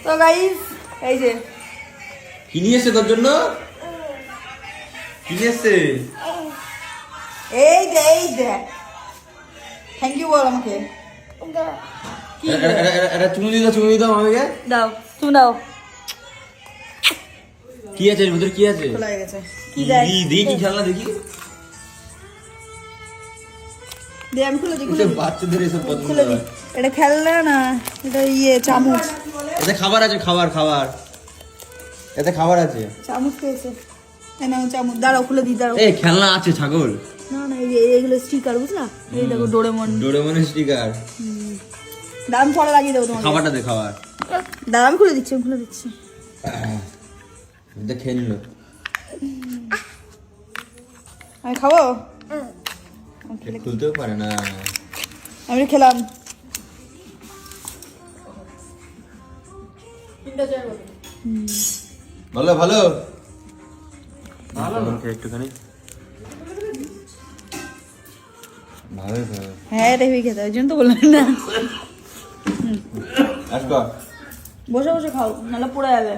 তো গাইস এই যে কি নিয়ে এসছে তোর জন্য? কি নিয়ে এসছে? এই দে থ্যাংক ইউ বল আমাকে। এটা চুমু দিদাও আমাকে। দাও তুমি দাও। কি আছে এর ভিতরে? কি আছে? খোলা হয়ে গেছে। কি দেখ দেখি খেলনা দেখি। দে আমি খুলে দিই। বাচ্চাদের এসব পছন্দ খুলে দিই। এটা খেলনা না, এটা চামচ। এতে খাবার আছে, খাবার। এতে খাবার আছে। চামচ পেয়েছে। নাও চামচ। দাঁড়াও খুলে দিই, দাঁড়াও। এই খেলনা আছে ছাগল। না এইগুলো স্টিকার বুঝলা? এই দেখো ডোরেমনের স্টিকার। দাম পরে লাগিয়ে দেবো তোমাকে। খাবারটা দে, খাবার। দাঁড়া আমি খুলে দিচ্ছি। খেয়ে নিল। আমি খাবো? খুলতেও পারে না। আমি খেলাম। ভালো একটুখানি ভালো। হ্যাঁ এটা হেভি খেতে, ওই জন্য তো বললাম না। আসবা বসে বসে খাও, নাহলে পড়ে যাবে।